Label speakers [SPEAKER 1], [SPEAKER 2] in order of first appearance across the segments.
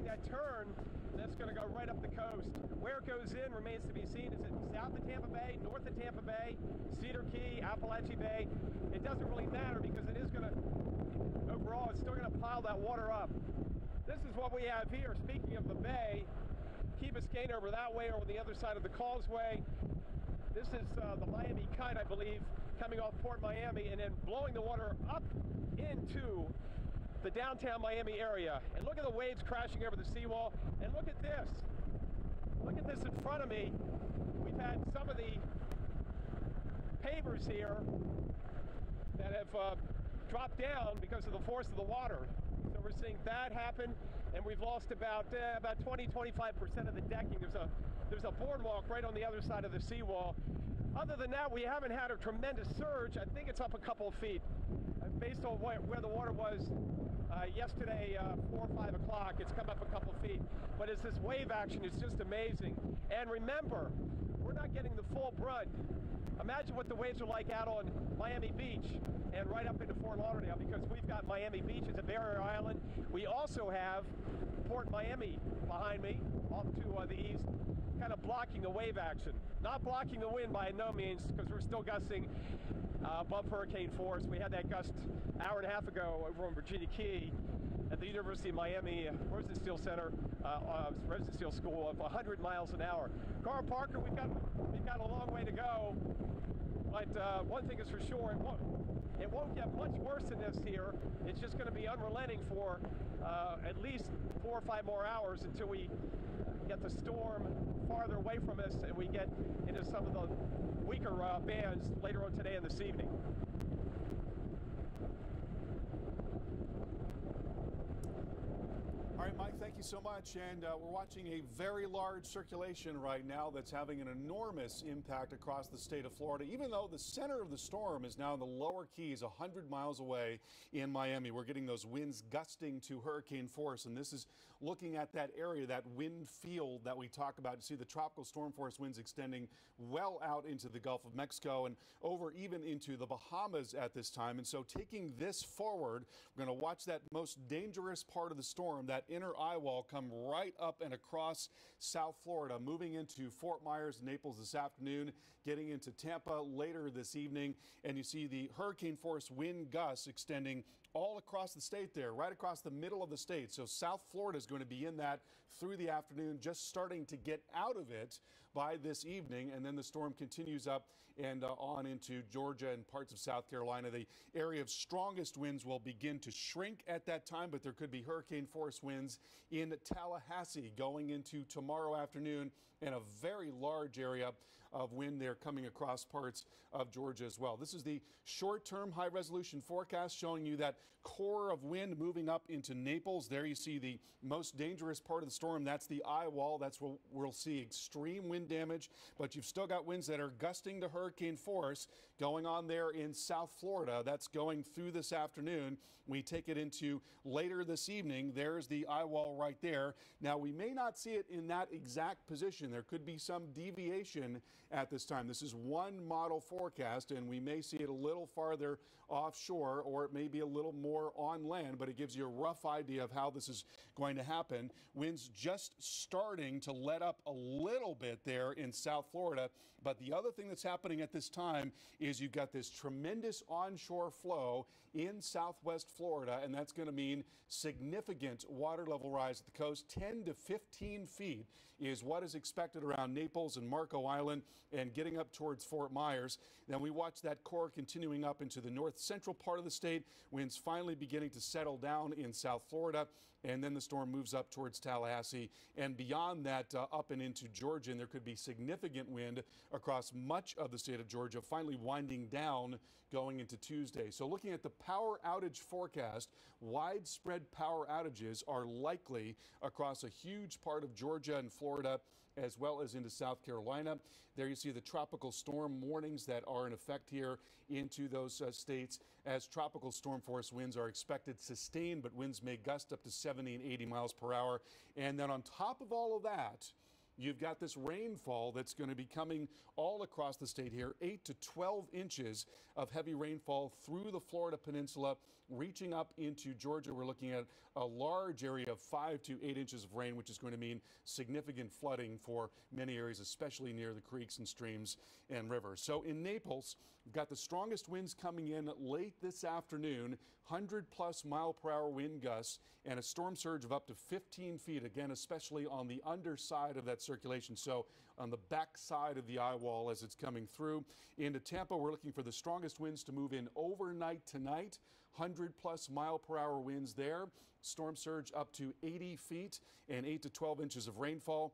[SPEAKER 1] that turn that's going to go right up the coast. Where it goes in remains to be seen. Is it south of Tampa Bay, north of Tampa Bay, Cedar Key, Appalachia Bay? It doesn't really matter because it is going to, overall, it's still going to pile that water up. This is what we have here. Speaking of the bay, Key Biscayne over that way, over the other side of the causeway. This is the Miami Kite, I believe, coming off Port Miami and then blowing the water up into the downtown Miami area. And look at the waves crashing over the seawall. And look at this. Look at this in front of me. We've had some of the pavers here that have dropped down because of the force of the water. So we're seeing that happen, and we've lost about 20-25% of the decking. There's a boardwalk right on the other side of the seawall. Other than that, we haven't had a tremendous surge. I think it's up a couple of feet. Based on where the water was yesterday, 4 or 5 o'clock, it's come up a couple of feet. But it's this wave action, it's just amazing. And remember, we're not getting the full brunt. Imagine what the waves are like out on Miami Beach and right up into Fort Lauderdale, because we've got Miami Beach as a barrier island. We also have Port Miami behind me, off to the east, kind of blocking the wave action. Not blocking the wind by no means, because we're still gusting above hurricane force. We had that gust an hour and a half ago over on Virginia Key at the University of Miami Rosenstiel Center, Rosenstiel School, of 100 miles an hour. Carl Parker, we've got a long way to go, but one thing is for sure, it won't get much worse than this here. It's just going to be unrelenting for at least 4 or 5 more hours until we get the storm farther away from us and we get into some of the weaker bands later on today and this evening.
[SPEAKER 2] All right, Mike, thank you so much. And we're watching a very large circulation right now that's having an enormous impact across the state of Florida, even though the center of the storm is now in the lower Keys, 100 miles away in Miami. We're getting those winds gusting to hurricane force, and this is looking at that area, that wind field that we talk about. You see the tropical storm force winds extending well out into the Gulf of Mexico and over even into the Bahamas at this time. And so taking this forward, we're going to watch that most dangerous part of the storm, that inner eye wall, come right up and across South Florida, moving into Fort Myers, Naples this afternoon, getting into Tampa later this evening. And you see the hurricane force wind gusts extending all across the state there, right across the middle of the state. So South Florida is going to be in that through the afternoon, just starting to get out of it by this evening. And then the storm continues up and on into Georgia and parts of South Carolina. The area of strongest winds will begin to shrink at that time, but there could be hurricane force winds in Tallahassee going into tomorrow afternoon, and a very large area of wind there coming across parts of Georgia as well. This is the short-term high-resolution forecast showing you that core of wind moving up into Naples. There you see the most dangerous part of the storm. That's the eye wall. That's where we'll see extreme wind damage, but you've still got winds that are gusting to hurricane force going on there in South Florida. That's going through this afternoon. We take it into later this evening. There's the eye wall right there. Now, we may not see it in that exact position. There could be some deviation at this time. This is one model forecast, and we may see it a little farther offshore, or it may be a little more on land, but it gives you a rough idea of how this is going to happen. Winds just starting to let up a little bit there in South Florida. But the other thing that's happening at this time is you've got this tremendous onshore flow in southwest Florida, and that's going to mean significant water level rise at the coast. 10 to 15 feet is what is expected around Naples and Marco Island and getting up towards Fort Myers. Then we watch that core continuing up into the north central part of the state. Winds finally beginning to settle down in South Florida, and then the storm moves up towards Tallahassee and beyond that up and into Georgia, and there could be significant wind across much of the state of Georgia, finally winding down going into Tuesday. So looking at the power outage forecast, widespread power outages are likely across a huge part of Georgia and Florida, as well as into South Carolina. There you see the tropical storm warnings that are in effect here into those states, as tropical storm force winds are expected sustained, but winds may gust up to 70 and 80 miles per hour. And then on top of all of that, you've got this rainfall that's going to be coming all across the state here, 8 to 12 inches of heavy rainfall through the Florida peninsula reaching up into Georgia. We're looking at a large area of 5 to 8 inches of rain, which is going to mean significant flooding for many areas, especially near the creeks and streams and rivers. So in Naples, we've got the strongest winds coming in late this afternoon, 100+ mile-per-hour wind gusts, and a storm surge of up to 15 feet, again, especially on the underside of that circulation, so on the back side of the eye wall as it's coming through. Into Tampa, we're looking for the strongest winds to move in overnight tonight, 100+ mile-per-hour winds there, storm surge up to 80 feet and 8 to 12 inches of rainfall.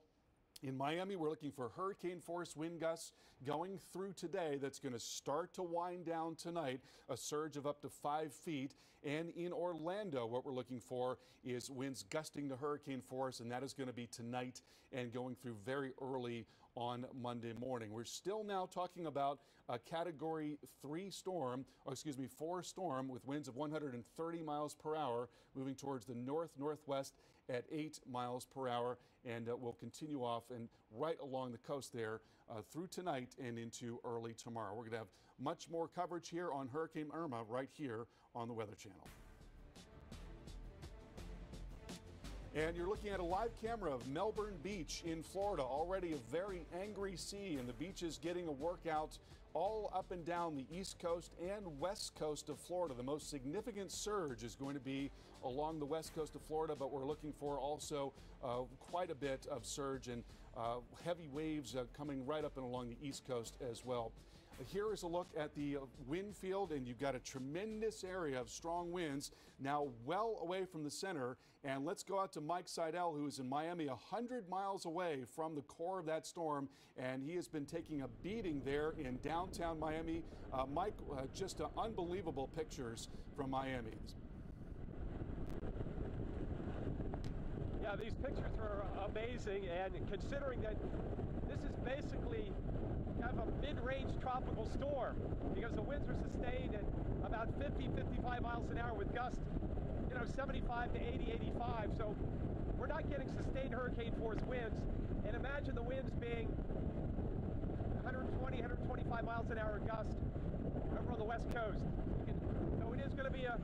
[SPEAKER 2] In Miami, we're looking for hurricane force wind gusts going through today that's going to start to wind down tonight, a surge of up to 5 feet. And in Orlando, what we're looking for is winds gusting to hurricane force, and that is going to be tonight and going through very early on Monday morning. We're still now talking about a Category 3 storm, or excuse me, 4 storm with winds of 130 miles per hour moving towards the northwest at 8 miles per hour, and will continue off and right along the coast there through tonight and into early tomorrow. We're going to have much more coverage here on Hurricane Irma right here on the Weather Channel. And you're looking at a live camera of Melbourne Beach in Florida. Already a very angry sea, and the beach is getting a workout all up and down the east coast and west coast of Florida. The most significant surge is going to be along the west coast of Florida, but we're looking for also quite a bit of surge and heavy waves coming right up and along the east coast as well. Here is a look at the wind field, and you've got a tremendous area of strong winds now well away from the center. And let's go out to Mike Seidel, who is in Miami, 100 miles away from the core of that storm, and he has been taking a beating there in downtown Miami. Mike, just unbelievable pictures from Miami.
[SPEAKER 1] Yeah, these pictures are amazing, and considering that this is basically kind of a mid-range tropical storm, because the winds are sustained at about 50-55 miles an hour with gusts, 75 to 80, 85. So we're not getting sustained hurricane force winds. And imagine the winds being 120, 125 miles an hour gust over on the west coast. So it is going to be a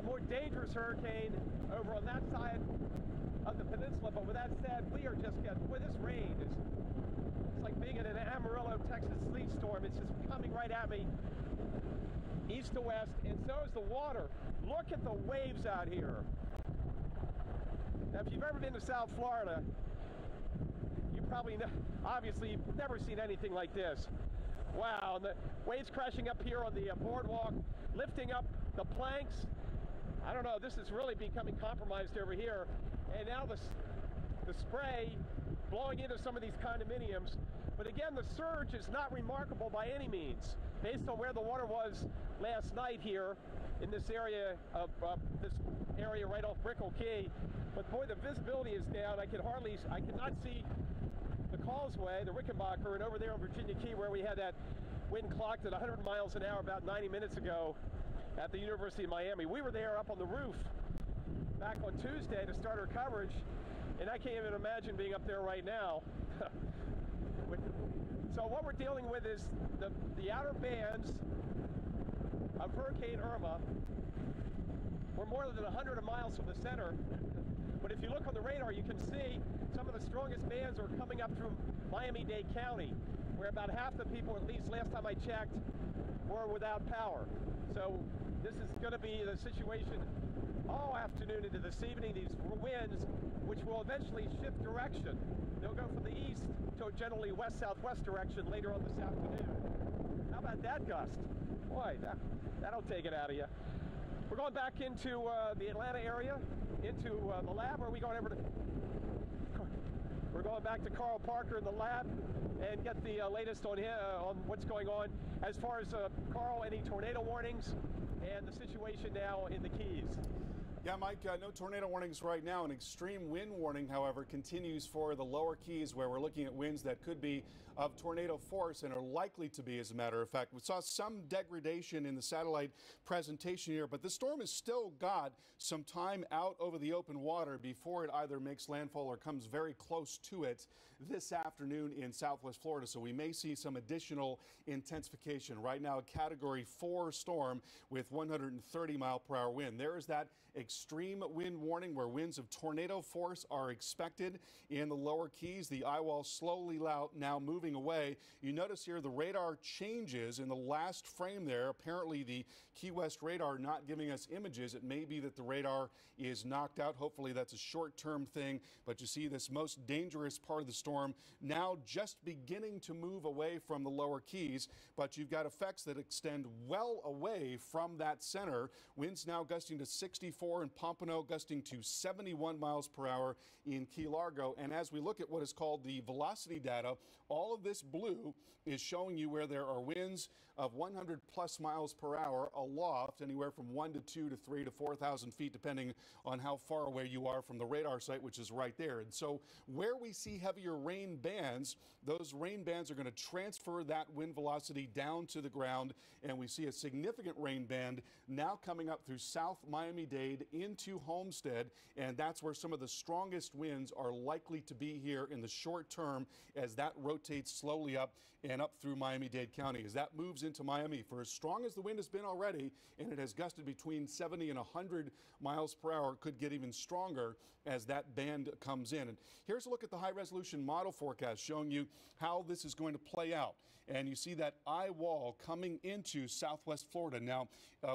[SPEAKER 1] more dangerous hurricane over on that side of the peninsula. But with that said, we are just getting, boy, this rain is, it's like being in an Amarillo, Texas sleet storm. It's just coming right at me, east to west, and so is the water. Look at the waves out here. Now, if you've ever been to South Florida, you probably know, obviously you've never seen anything like this. Wow, and the waves crashing up here on the boardwalk, lifting up the planks. I don't know, this is really becoming compromised over here. And now the spray blowing into some of these condominiums. But again, the surge is not remarkable by any means, based on where the water was last night here in this area of this area right off Brickell Key. But boy, the visibility is down. I cannot see the causeway, the Rickenbacker, and over there on Virginia Key where we had that wind clocked at 100 miles an hour about 90 minutes ago at the University of Miami. We were there up on the roof back on Tuesday to start our coverage, and I can't even imagine being up there right now. So what we're dealing with is the outer bands of Hurricane Irma. We're more than 100 miles from the center, but if you look on the radar, you can see some of the strongest bands are coming up through Miami-Dade County, where about half the people, at least last time I checked, were without power. So this is going to be the situation all afternoon into this evening, these winds, which will eventually shift direction. They'll go from the east to a generally west-southwest direction later on this afternoon. How about that gust? Boy, that'll take it out of you. We're going back into the Atlanta area, into the lab. Are we going over to? We're going back to Carl Parker in the lab and get the latest on what's going on as far as Carl, any tornado warnings and the situation now in the Keys.
[SPEAKER 2] Yeah, Mike, no tornado warnings right now. An extreme wind warning, however, continues for the lower Keys, where we're looking at winds that could be of tornado force and are likely to be, as a matter of fact. We saw some degradation in the satellite presentation here, but the storm has still got some time out over the open water before it either makes landfall or comes very close to it this afternoon in southwest Florida. So we may see some additional intensification. Right now, a Category 4 storm with 130-mile-per-hour wind. There is that extreme wind warning where winds of tornado force are expected in the lower Keys. The eye wall slowly now moving away. You notice here the radar changes in the last frame there. Apparently the Key West radar not giving us images. It may be that the radar is knocked out. Hopefully that's a short-term thing, but you see this most dangerous part of the storm now just beginning to move away from the lower Keys, but you've got effects that extend well away from that center. Winds now gusting to 64 in Pompano, gusting to 71 miles per hour in Key Largo. And as we look at what is called the velocity data, all of this blue is showing you where there are winds of 100 plus miles per hour aloft, anywhere from 1 to 2 to 3 to 4,000 feet, depending on how far away you are from the radar site, which is right there. And so where we see heavier rain bands, those rain bands are going to transfer that wind velocity down to the ground, and we see a significant rain band now coming up through South Miami-Dade into Homestead, and that's where some of the strongest winds are likely to be here in the short term as that rotates slowly up and up through Miami-Dade County. As that moves into Miami, for as strong as the wind has been already, and it has gusted between 70 and 100 miles per hour, could get even stronger as that band comes in. And here's a look at the high-resolution model forecast showing you how this is going to play out. And you see that eye wall coming into southwest Florida. Now,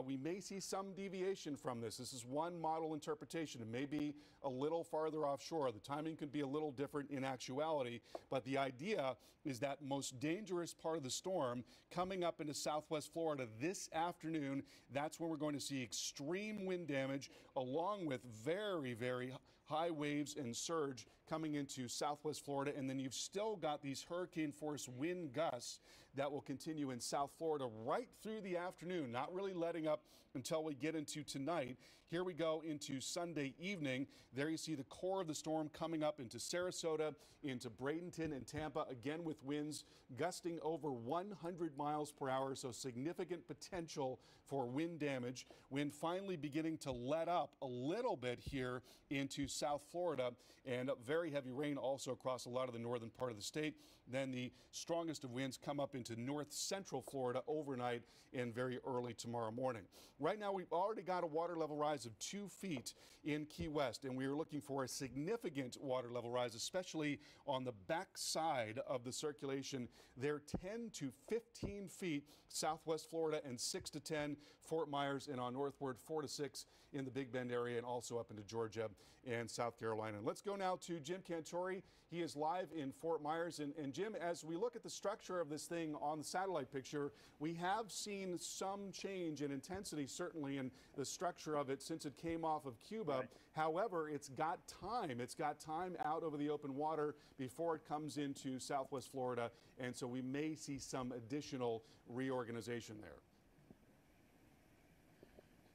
[SPEAKER 2] we may see some deviation from this. This is one model interpretation. It may be a little farther offshore. The timing could be a little different in actuality, but the idea is that most dangerous part of the storm coming up into southwest Florida this afternoon. That's when we're going to see extreme wind damage along with very, very high waves and surge coming into southwest Florida. And then you've still got these hurricane force wind gusts that will continue in South Florida right through the afternoon, not really letting up until we get into tonight. Here we go into Sunday evening. There you see the core of the storm coming up into Sarasota, into Bradenton and Tampa, again with winds gusting over 100 miles per hour, so significant potential for wind damage. Wind finally beginning to let up a little bit here into South Florida, and very heavy rain also across a lot of the northern part of the state. Then the strongest of winds come up into north central Florida overnight and very early tomorrow morning. Right now, we've already got a water level rise of 2 feet in Key West, and we are looking for a significant water level rise, especially on the back side of the circulation. They're 10 to 15 feet southwest Florida and 6 to 10 Fort Myers, and on northward 4 to 6 in the Big Bend area and also up into Georgia and South Carolina. Let's go now to Jim Cantori. He is live in Fort Myers. And Jim, as we look at the structure of this thing on the satellite picture, we have seen some change in intensity, certainly in the structure of it since it came off of Cuba. Right. However, it's got time. It's got time out over the open water before it comes into southwest Florida. And so we may see some additional reorganization there.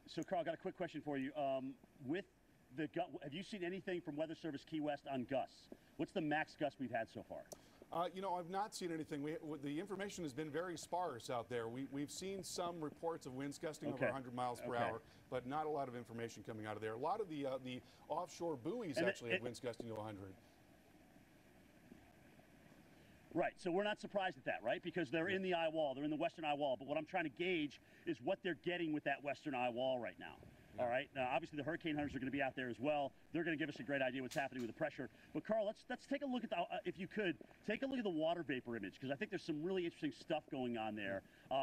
[SPEAKER 3] So, Carl, I got a quick question for you. Have you seen anything from Weather Service Key West on gusts? What's the max gust we've had so far?
[SPEAKER 2] You know, I've not seen anything. The information has been very sparse out there. We've seen some reports of winds gusting over 100 miles per hour, but not a lot of information coming out of there. A lot of the offshore buoys actually have winds gusting to 100.
[SPEAKER 3] Right, so we're not surprised at that, right? Because they're in the eye wall, they're in the western eye wall. But what I'm trying to gauge is what they're getting with that western eye wall right now. Yeah. All right, now obviously the hurricane hunters are going to be out there as well. They're going to give us a great idea what's happening with the pressure. But Carl, let's take a look at the, if you could, take a look at the water vapor image, because I think there's some really interesting stuff going on there.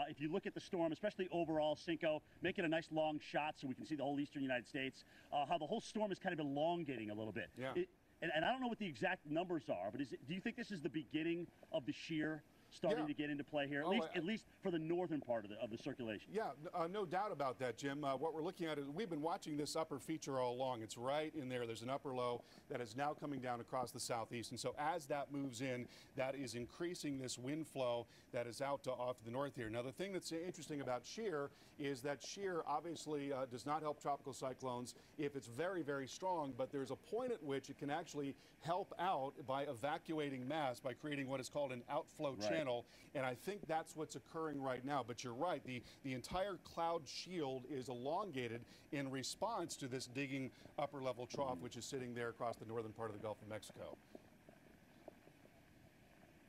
[SPEAKER 3] If you look at the storm, especially overall, Cinco, make it a nice long shot so we can see the whole eastern United States, how the whole storm is kind of elongating a little bit.
[SPEAKER 2] Yeah.
[SPEAKER 3] And I don't know what the exact numbers are, but do you think this is the beginning of the shear starting to get into play here, at least for the northern part of the circulation.
[SPEAKER 2] Yeah, no doubt about that, Jim. What we're looking at is we've been watching this upper feature all along. It's right in there. There's an upper low that is now coming down across the southeast. And so as that moves in, that is increasing this wind flow that is out to off to the north here. Now, the thing that's interesting about shear is that shear obviously does not help tropical cyclones if it's very, very strong, but there's a point at which it can actually help out by evacuating mass, by creating what is called an outflow channel. And I think that's what's occurring right now. But you're right, the entire cloud shield is elongated in response to this digging upper level trough, which is sitting there across the northern part of the Gulf of Mexico.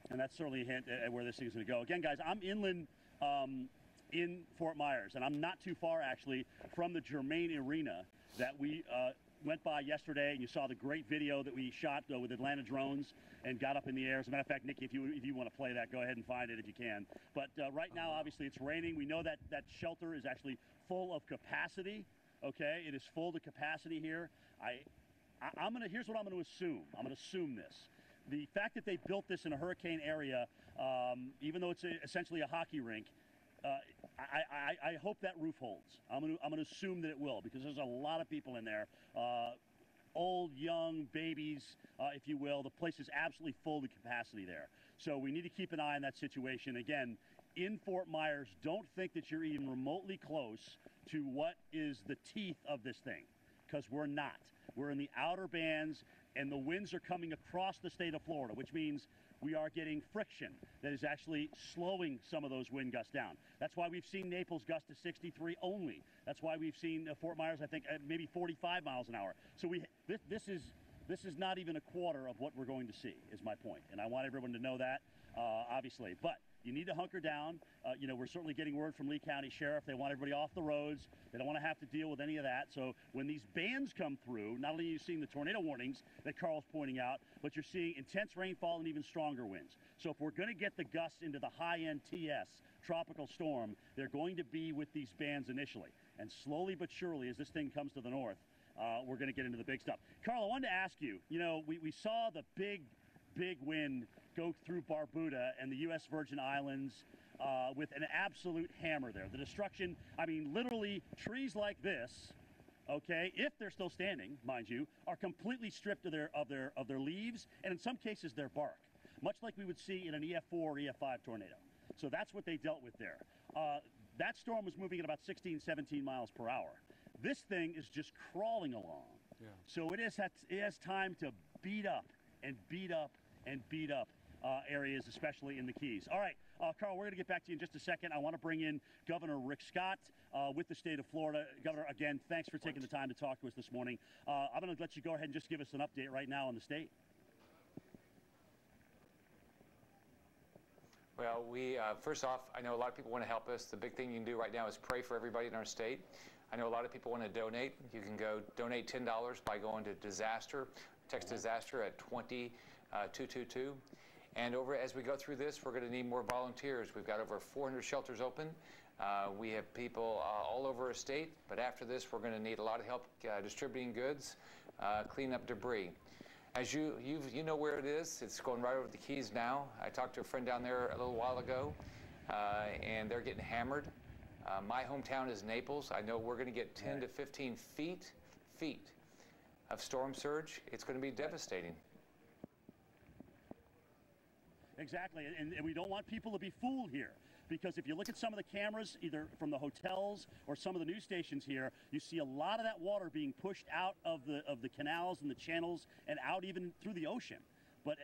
[SPEAKER 3] And that's certainly a hint at where this thing's going to go. Again, guys, I'm inland in Fort Myers, and I'm not too far, actually, from the Germain Arena that we went by yesterday, and you saw the great video that we shot with Atlanta drones and got up in the air. As a matter of fact, Nikki, if you want to play that, go ahead and find it if you can. But right now, obviously, it's raining. We know that that shelter is actually full of capacity. Okay, it is full to capacity here. Here's what I'm going to assume. I'm going to assume this. The fact that they built this in a hurricane area, even though it's essentially a hockey rink, I hope that roof holds. I'm going to assume that it will, because there's a lot of people in there, old, young, babies, if you will. The place is absolutely full to capacity there. So we need to keep an eye on that situation. Again, in Fort Myers, don't think that you're even remotely close to what is the teeth of this thing, because we're not. We're in the outer bands, and the winds are coming across the state of Florida, which means we are getting friction that is actually slowing some of those wind gusts down. That's why we've seen Naples gust to 63 only. That's why we've seen Fort Myers, I think, maybe 45 miles an hour. So this is not even a quarter of what we're going to see, is my point. And I want everyone to know that, obviously. But you need to hunker down. You know, we're certainly getting word from Lee County Sheriff. They want everybody off the roads. They don't want to have to deal with any of that. So when these bands come through, not only are you seeing the tornado warnings that Carl's pointing out, but you're seeing intense rainfall and even stronger winds. So if we're going to get the gusts into the high-end TS tropical storm, they're going to be with these bands initially. And slowly but surely, as this thing comes to the north, we're going to get into the big stuff. Carl, I wanted to ask you, you know, we saw the big wind go through Barbuda and the U.S. Virgin Islands with an absolute hammer there. The destruction, I mean, literally trees like this, okay, if they're still standing, mind you, are completely stripped of their leaves, and in some cases their bark, much like we would see in an EF4 or EF5 tornado. So that's what they dealt with there. That storm was moving at about 16, 17 miles per hour. This thing is just crawling along. Yeah. So it has time to beat up and beat up and beat up areas, especially in the Keys. All right, Carl, we're going to get back to you in just a second. I want to bring in Governor Rick Scott with the state of Florida. Governor, again, thanks for taking the time to talk to us this morning. I'm going to let you go ahead and just give us an update right now on the state.
[SPEAKER 4] Well, first off, I know a lot of people want to help us. The big thing you can do right now is pray for everybody in our state. I know a lot of people want to donate. You can go donate $10 by going to disaster, text disaster at 20222. And as we go through this, we're going to need more volunteers. We've got over 400 shelters open. We have people all over our state, but after this, we're going to need a lot of help distributing goods, cleaning up debris. As you know where it is. It's going right over the Keys now. I talked to a friend down there a little while ago, and they're getting hammered. My hometown is Naples. I know we're going to get 10 to 15 feet of storm surge. It's going to be devastating.
[SPEAKER 3] Exactly, and we don't want people to be fooled here, because if you look at some of the cameras, either from the hotels or some of the news stations here, you see a lot of that water being pushed out of the canals and the channels and out even through the ocean. But,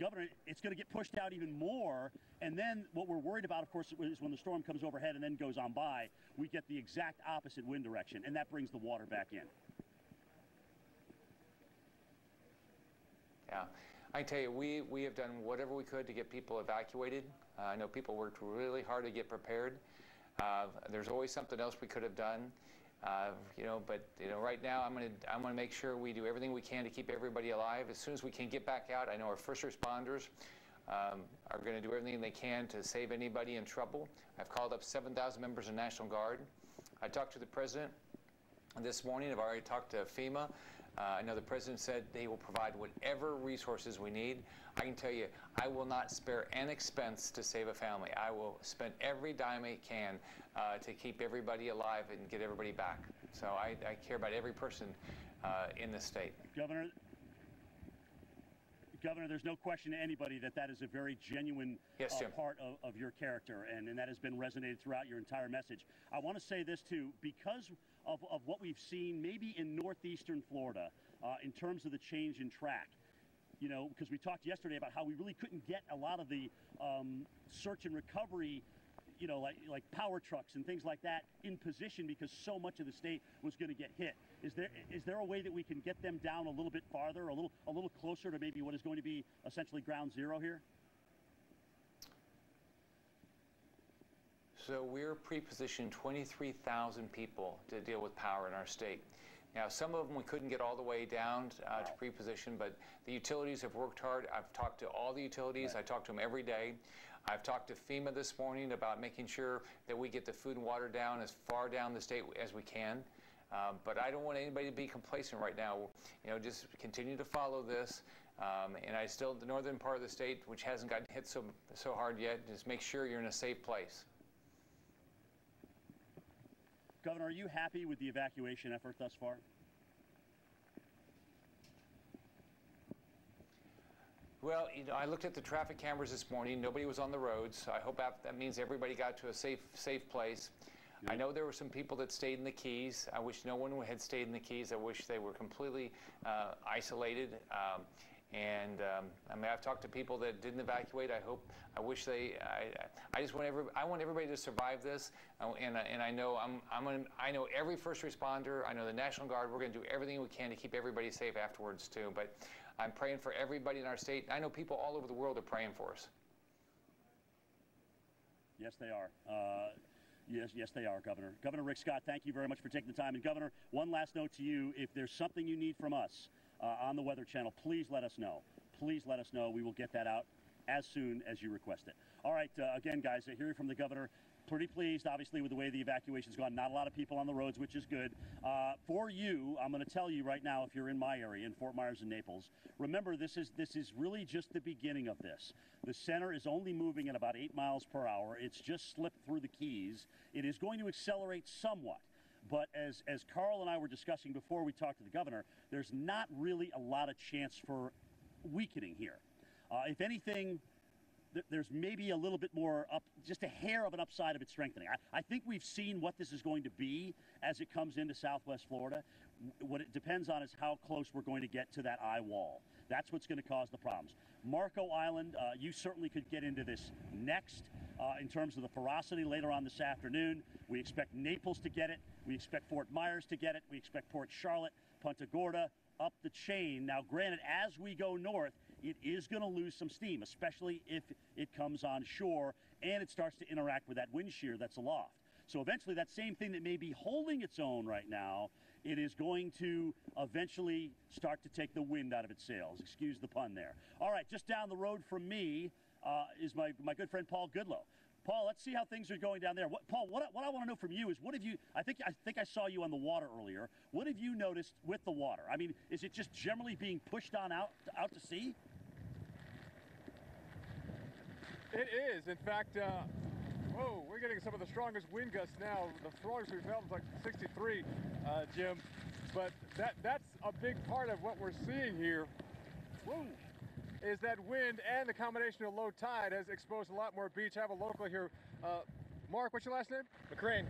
[SPEAKER 3] Governor, it's going to get pushed out even more, and then what we're worried about, of course, is when the storm comes overhead and then goes on by, we get the exact opposite wind direction, and that brings the water back in.
[SPEAKER 4] Yeah. I tell you, we have done whatever we could to get people evacuated. I know people worked really hard to get prepared. There's always something else we could have done, but right now I'm going to make sure we do everything we can to keep everybody alive. As soon as we can get back out, I know our first responders are going to do everything they can to save anybody in trouble. I've called up 7,000 members of National Guard. I talked to the president this morning. I've already talked to FEMA. I know the President said they will provide whatever resources we need. I can tell you, I will not spare an expense to save a family. I will spend every dime I can to keep everybody alive and get everybody back. So I care about every person in the state.
[SPEAKER 3] Governor, there's no question to anybody that that is a very genuine part of your character, and that has been resonated throughout your entire message. I want to say this, too, because of what we've seen maybe in northeastern Florida in terms of the change in track, you know, because we talked yesterday about how we really couldn't get a lot of the search and recovery, you know, like power trucks and things like that in position because so much of the state was going to get hit. Is there a way that we can get them down a little bit farther, a little closer to maybe what is going to be essentially ground zero here?
[SPEAKER 4] So we're pre-positioned 23,000 people to deal with power in our state. Now, some of them we couldn't get all the way down to pre-position, but the utilities have worked hard. I've talked to all the utilities. I talk to them every day. I've talked to FEMA this morning about making sure that we get the food and water down as far down the state as we can. But I don't want anybody to be complacent right now. You know, just continue to follow this. And I still, the northern part of the state, which hasn't gotten hit so hard yet, just make sure you're in a safe place.
[SPEAKER 3] Governor, are you happy with the evacuation effort thus far?
[SPEAKER 4] Well, you know, I looked at the traffic cameras this morning. Nobody was on the roads. I hope that means everybody got to a safe place. Good. I know there were some people that stayed in the Keys. I wish no one had stayed in the Keys. I wish they were completely isolated. I mean, I've talked to people that didn't evacuate. I wish they. I just want I want everybody to survive this. And I know I know every first responder. I know the National Guard. We're going to do everything we can to keep everybody safe afterwards too. But I'm praying for everybody in our state. I know people all over the world are praying for us.
[SPEAKER 3] Yes, they are. Yes, they are, Governor. Governor Rick Scott, thank you very much for taking the time. And Governor, one last note to you: if there's something you need from us on the Weather Channel, please let us know. Please let us know. We will get that out as soon as you request it. All right, again, guys, hearing from the governor. Pretty pleased, obviously, with the way the evacuation's gone. Not a lot of people on the roads, which is good. For you, I'm going to tell you right now, if you're in my area, in Fort Myers and Naples, remember this is really just the beginning of this. The center is only moving at about 8 miles per hour. It's just slipped through the Keys. It is going to accelerate somewhat. But as Carl and I were discussing before we talked to the governor, there's not really a lot of chance for weakening here. If anything, there's maybe a little bit more just a hair of an upside of it strengthening. I think we've seen what this is going to be as it comes into Southwest Florida. What it depends on is how close we're going to get to that eye wall. That's what's going to cause the problems. Marco Island, you certainly could get into this next in terms of the ferocity later on this afternoon. We expect Naples to get it. We expect Fort Myers to get it. We expect Port Charlotte, Punta Gorda, up the chain. Now, granted, as we go north, it is going to lose some steam, especially if it comes on shore and it starts to interact with that wind shear that's aloft. So eventually that same thing that may be holding its own right now, it is going to eventually start to take the wind out of its sails. Excuse the pun there. All right, just down the road from me is my good friend Paul Goodlow. Paul, let's see how things are going down there. Paul, what I want to know from you is, what have you, I think I saw you on the water earlier. What have you noticed with the water? I mean, is it just generally being pushed on out to sea?
[SPEAKER 5] It is. In fact, whoa, we're getting some of the strongest wind gusts now. The strongest we've felt is like 63, Jim. But that's a big part of what we're seeing here. Whoa. Is that wind and the combination of low tide has exposed a lot more beach. I have a local here. Mark, what's your last name?
[SPEAKER 1] McCrane.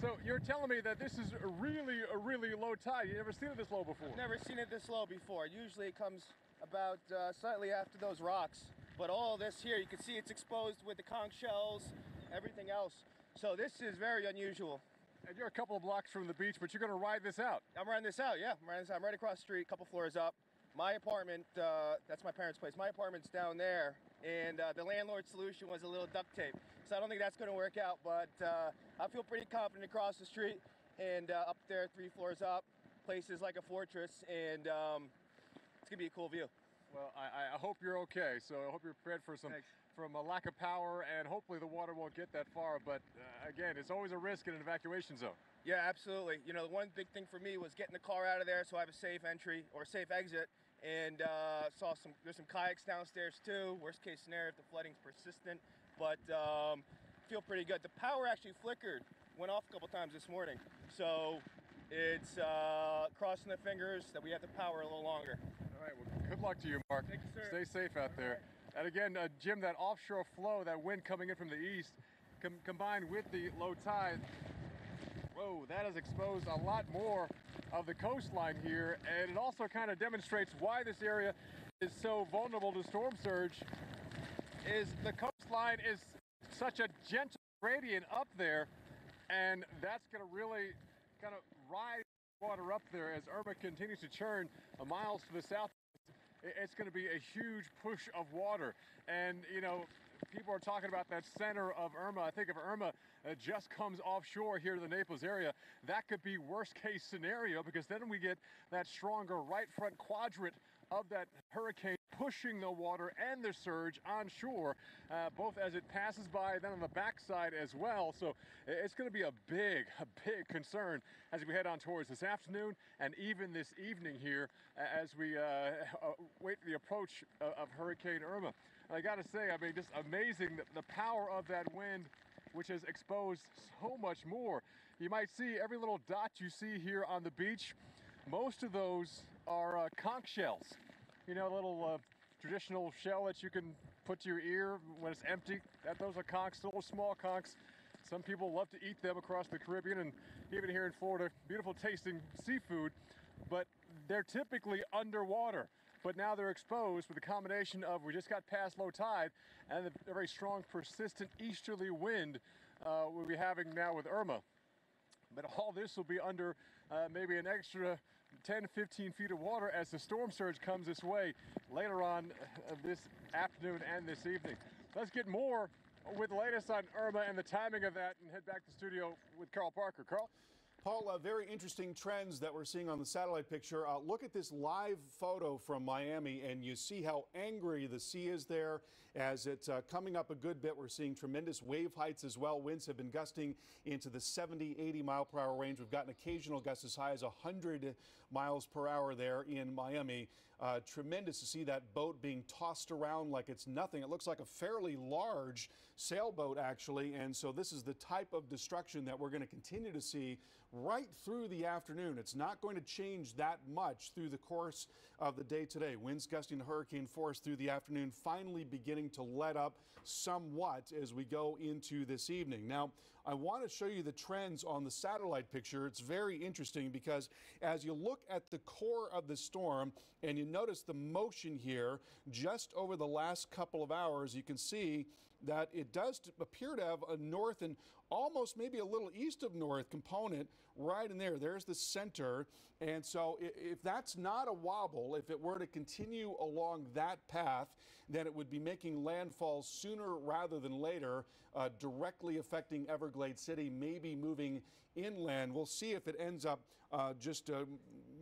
[SPEAKER 5] So you're telling me that this is a really low tide. You've never seen it this low before?
[SPEAKER 6] Never seen it this low before. Usually it comes about slightly after those rocks. But all this here, you can see it's exposed with the conch shells, everything else. So this is very unusual.
[SPEAKER 5] And you're a couple of blocks from the beach, but you're going to ride this out.
[SPEAKER 6] I'm riding this out, yeah. I'm right across the street, a couple floors up. My apartment, that's my parents' place. My apartment's down there, and the landlord's solution was a little duct tape. So I don't think that's going to work out, but I feel pretty confident across the street and up there 3 floors up. Place is like a fortress, and it's going to be a cool view.
[SPEAKER 5] Well, I hope you're okay. So I hope you're prepared for from a lack of power, and hopefully the water won't get that far. But again, it's always a risk in an evacuation zone.
[SPEAKER 6] Yeah, absolutely. You know, the one big thing for me was getting the car out of there so I have a safe entry or safe exit. And there's some kayaks downstairs too. Worst case scenario if the flooding's persistent, but feel pretty good. The power actually flickered, went off a couple times this morning. So it's crossing the fingers that we have the power a little longer.
[SPEAKER 5] All right, well, good luck to you, Mark.
[SPEAKER 6] Thank you, sir.
[SPEAKER 5] Stay safe out there. And again, Jim, that offshore flow, that wind coming in from the east, combined with the low tide, whoa, that has exposed a lot more of the coastline here, and it also kind of demonstrates why this area is so vulnerable to storm surge. Is the coastline is such a gentle gradient up there, and that's going to really kind of rise water up there as Irma continues to churn miles to the south. It's going to be a huge push of water, and you know, people are talking about that center of Irma. I think if Irma just comes offshore here to the Naples area, that could be worst case scenario, because then we get that stronger right front quadrant of that hurricane pushing the water and the surge onshore, both as it passes by, then on the backside as well. So it's going to be a big concern as we head on towards this afternoon and even this evening here as we wait for the approach of Hurricane Irma. And I got to say, I mean, just amazing the power of that wind, which has exposed so much more. You might see every little dot you see here on the beach. Most of those are conch shells. You know, a little traditional shell that you can put to your ear when it's empty. Those are conchs, little small conchs. Some people love to eat them across the Caribbean and even here in Florida. Beautiful tasting seafood, but they're typically underwater. But now they're exposed with a combination of, we just got past low tide, and the very strong, persistent easterly wind we'll be having now with Irma. But all this will be under maybe an extra 10, 15 feet of water as the storm surge comes this way later on this afternoon and this evening. Let's get more with the latest on Irma and the timing of that and head back to the studio with Carl Parker. Carl?
[SPEAKER 2] Paul, very interesting trends that we're seeing on the satellite picture. Look at this live photo from Miami, and you see how angry the sea is there as it's coming up a good bit. We're seeing tremendous wave heights as well. Winds have been gusting into the 70, 80 mile per hour range. We've gotten occasional gusts as high as 100 miles per hour there in Miami. Tremendous to see that boat being tossed around like it's nothing. It looks like a fairly large sailboat, actually, and so this is the type of destruction that we're going to continue to see right through the afternoon. It's not going to change that much through the course of the day today. Winds gusting to hurricane force through the afternoon, finally beginning to let up somewhat as we go into this evening. Now, I want to show you the trends on the satellite picture. It's very interesting because as you look at the core of the storm and you notice the motion here just over the last couple of hours, you can see that it does appear to have a north and almost maybe a little east of north component right in there. There's the center. And so if that's not a wobble, if it were to continue along that path, then it would be making landfall sooner rather than later, directly affecting Everglades City, maybe moving inland. We'll see if it ends up just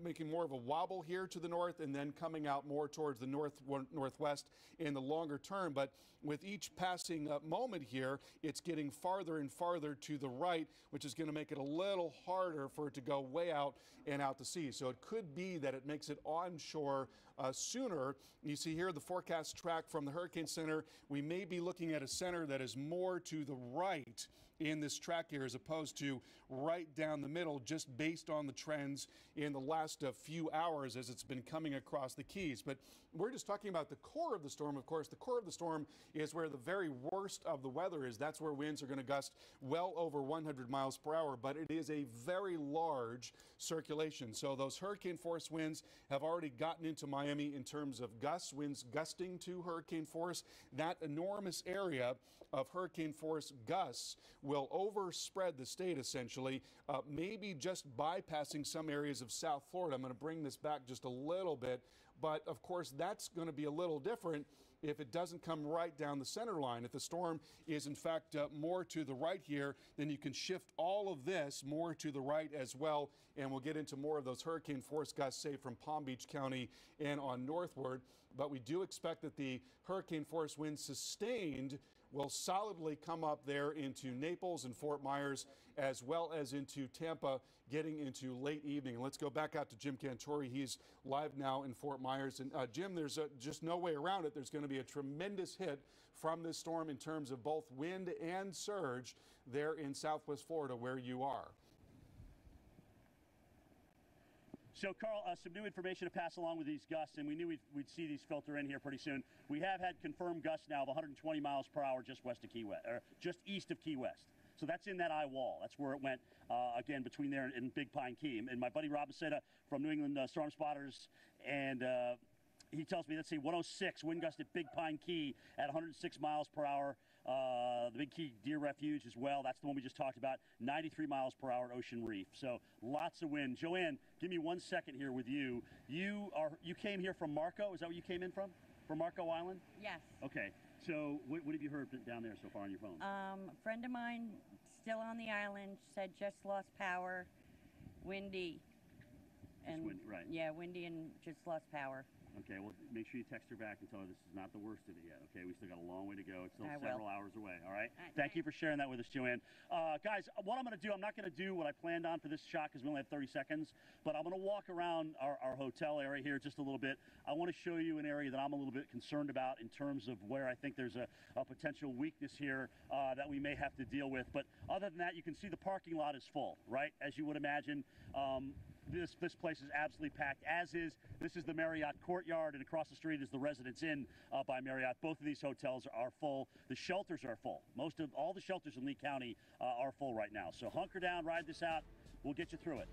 [SPEAKER 2] making more of a wobble here to the north and then coming out more towards the northwest in the longer term. But with each passing moment here, it's getting farther and farther to the right, which is going to make it a little harder for it to go way out and out to sea. So it could be that it makes it onshore sooner. You see here the forecast track from the Hurricane Center. We may be looking at a center that is more to the right in this track here as opposed to right down the middle, just based on the trends in the last few hours as it's been coming across the Keys. But we're just talking about the core of the storm. Of course, the core of the storm is where the very worst of the weather is. That's where winds are going to gust well over 100 miles per hour, but it is a very large circulation. So those hurricane force winds have already gotten into Miami in terms of gusts, winds gusting to hurricane force. That enormous area of hurricane force gusts will overspread the state essentially, maybe just bypassing some areas of South Florida. I'm going to bring this back just a little bit, but of course that's going to be a little different if it doesn't come right down the center line. If the storm is in fact more to the right here, then you can shift all of this more to the right as well, and we'll get into more of those hurricane force gusts, say from Palm Beach County and on northward. But we do expect that the hurricane force winds sustained will solidly come up there into Naples and Fort Myers, as well as into Tampa, getting into late evening. Let's go back out to Jim Cantori. He's live now in Fort Myers. And Jim, there's just no way around it. There's going to be a tremendous hit from this storm in terms of both wind and surge there in Southwest Florida where you are.
[SPEAKER 3] So, Carl, some new information to pass along with these gusts, and we knew we'd see these filter in here pretty soon. We have had confirmed gusts now of 120 miles per hour just west of Key West, or just east of Key West. So that's in that eye wall. That's where it went, again, between there and Big Pine Key. And my buddy Rob Bacetta from New England Storm Spotters, and he tells me, let's see, 106 wind gust at Big Pine Key at 106 miles per hour. The Big Key Deer Refuge as well. That's the one we just talked about. 93 miles per hour at Ocean Reef. So lots of wind. Joanne, give me 1 second here with you. You came here from Marco. Is that where you came in from? From Marco Island?
[SPEAKER 7] Yes.
[SPEAKER 3] Okay. So what have you heard down there so far on your phone?
[SPEAKER 7] A friend of mine still on the island said just lost power, windy. And
[SPEAKER 3] right.
[SPEAKER 7] Yeah, windy and just lost power.
[SPEAKER 3] Okay, well, make sure you text her back and tell her this is not the worst of it yet, okay? We still got a long way to go. It's still several hours away, all right? Thank you for sharing that with us, Joanne. Guys, what I'm going to do, I'm not going to do what I planned on for this shot because we only have 30 seconds, but I'm going to walk around our hotel area here just a little bit. I want to show you an area that I'm a little bit concerned about in terms of where I think there's a potential weakness here that we may have to deal with. But other than that, you can see the parking lot is full, right? As you would imagine. This place is absolutely packed, as is. This is the Marriott Courtyard, and across the street is the Residence Inn by Marriott. Both of these hotels are full. The shelters are full. All the shelters in Lee County are full right now. So hunker down, ride this out. We'll get you through it.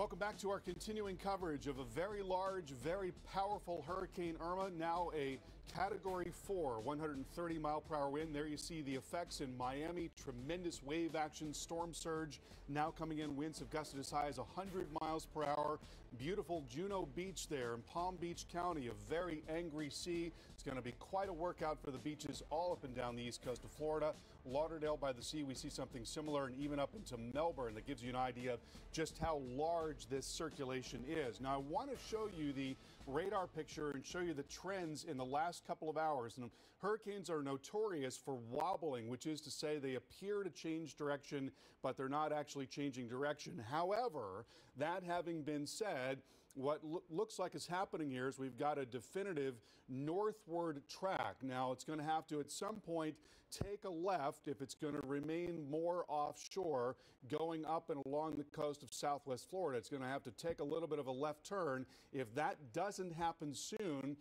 [SPEAKER 2] Welcome back to our continuing coverage of a very large, very powerful Hurricane Irma, now a Category 4, 130-mile-per-hour wind. There you see the effects in Miami. Tremendous wave action, storm surge now coming in. Winds have gusted as high as 100 miles per hour. Beautiful Juno Beach there in Palm Beach County, a very angry sea. It's going to be quite a workout for the beaches all up and down the east coast of Florida. Lauderdale by the sea, we see something similar, and even up into Melbourne. That gives you an idea of just how large this circulation is. Now, I want to show you the radar picture and show you the trends in the last couple of hours. And hurricanes are notorious for wobbling, which is to say they appear to change direction, but they're not actually changing direction. However, that having been said, what looks like is happening here is we've got a definitive northward track. Now, it's going to have to, at some point, take a left if it's going to remain more offshore, going up and along the coast of southwest Florida. It's going to have to take a little bit of a left turn. If that doesn't happen soon,